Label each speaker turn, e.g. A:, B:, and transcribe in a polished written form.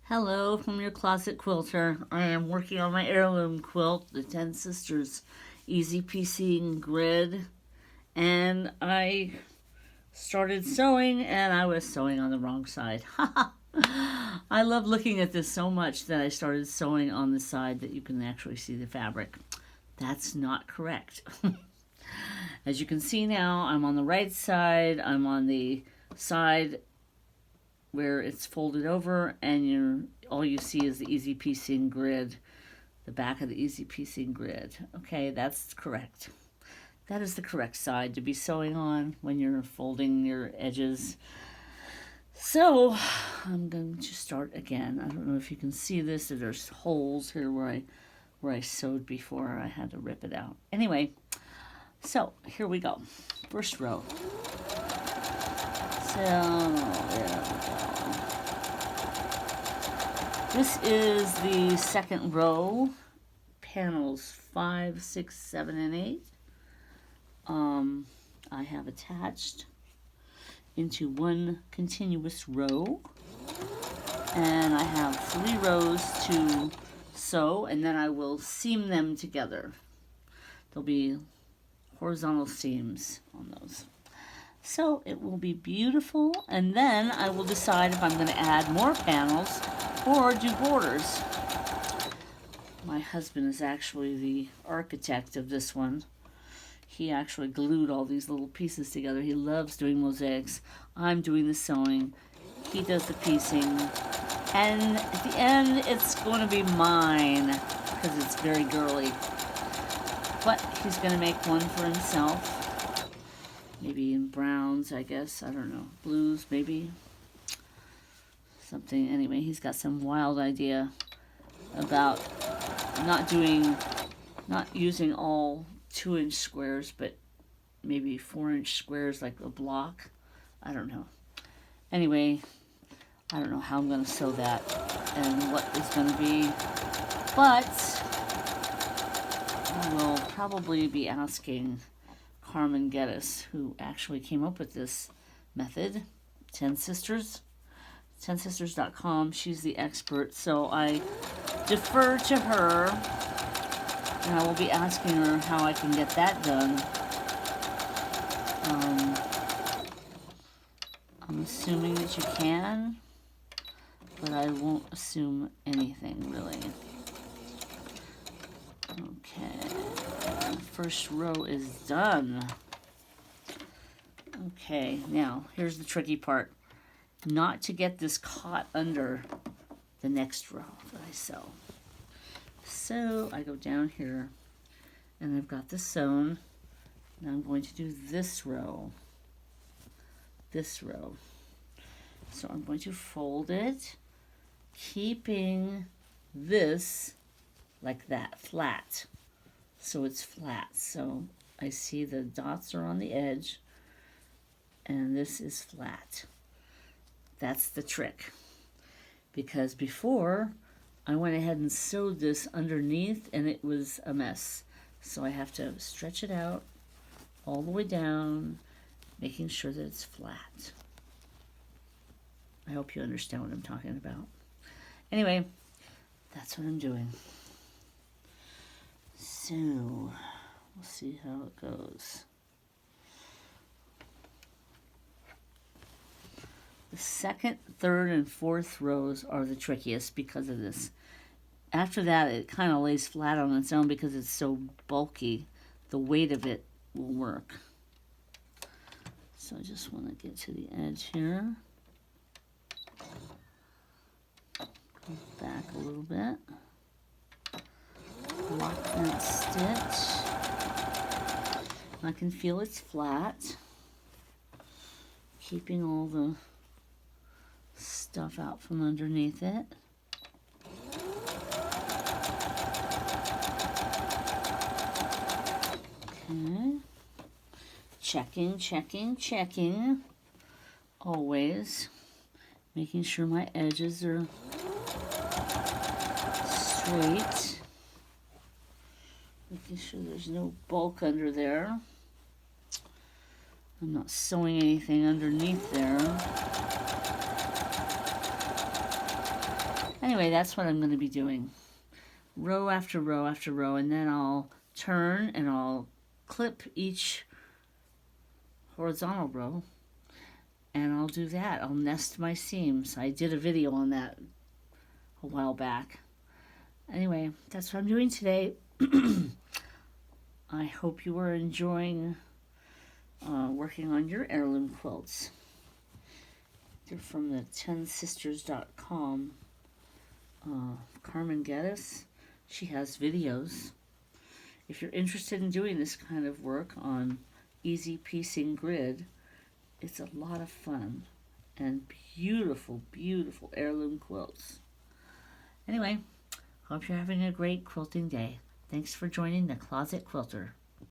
A: Hello from your Closet Quilter. I am working on my heirloom quilt, the Ten Sisters Easy Piecing Grid, and I started sewing and I was sewing on the wrong side. I love looking at this so much that I started sewing on the side that you can actually see the fabric. That's not correct. As you can see now, I'm on the right side. I'm on the side where it's folded over, and all you see is the Easy Piecing Grid, the back of the Easy Piecing Grid. Okay, that's correct. That is the correct side to be sewing on when you're folding your edges. So I'm going to start again. I don't know if you can see this. There's holes here where I sewed before. I had to rip it out. Anyway, so here we go. First row. So there we go. This is the second row, panels 5, 6, 7, and 8. I have attached into one continuous row, and I have 3 rows to sew, and then I will seam them together. There'll be horizontal seams on those. So it will be beautiful, and then I will decide if I'm going to add more panels or do borders. My husband is actually the architect of this one. He actually glued all these little pieces together. He loves doing mosaics. I'm doing the sewing. He does the piecing. And at the end, it's going to be mine because it's very girly. But he's going to make one for himself. Maybe in browns, I guess. I don't know. Blues, maybe. Something. Anyway, he's got some wild idea about not using all 2-inch squares, but maybe 4-inch squares like a block. I don't know. Anyway, I don't know how I'm going to sew that and what is going to be. But I will probably be asking Carmen Geddes, who actually came up with this method, 10 Sisters, 10sisters.com. She's the expert, so I defer to her, and I will be asking her how I can get that done. I'm assuming that you can, but I won't assume anything, really. Okay, first row is done. Okay, now here's the tricky part. Not to get this caught under the next row that I sew. So I go down here and I've got this sewn. Now I'm going to do this row. This row. So I'm going to fold it, keeping this like that, flat. So it's flat. So I see the dots are on the edge, and this is flat. That's the trick. Because before, I went ahead and sewed this underneath, and it was a mess. So I have to stretch it out all the way down, making sure that it's flat. I hope you understand what I'm talking about. Anyway, that's what I'm doing. So, we'll see how it goes. The second, third, and fourth rows are the trickiest because of this. After that, it kind of lays flat on its own because it's so bulky. The weight of it will work. So I just want to get to the edge here. Go back a little bit. Lock that stitch. I can feel it's flat. Keeping all the stuff out from underneath it. Okay. Checking, checking, checking. Always. Making sure my edges are straight. Making sure there's no bulk under there. I'm not sewing anything underneath there. Anyway, that's what I'm going to be doing. Row after row after row, and then I'll turn and I'll clip each horizontal row, and I'll do that. I'll nest my seams. I did a video on that a while back. Anyway, that's what I'm doing today. I hope you are enjoying working on your heirloom quilts. They're from the 10sisters.com. Carmen Geddes, she has videos. If you're interested in doing this kind of work on easy piecing grid, it's a lot of fun and beautiful, beautiful heirloom quilts. Anyway, hope you're having a great quilting day. Thanks for joining the Closet Quilter.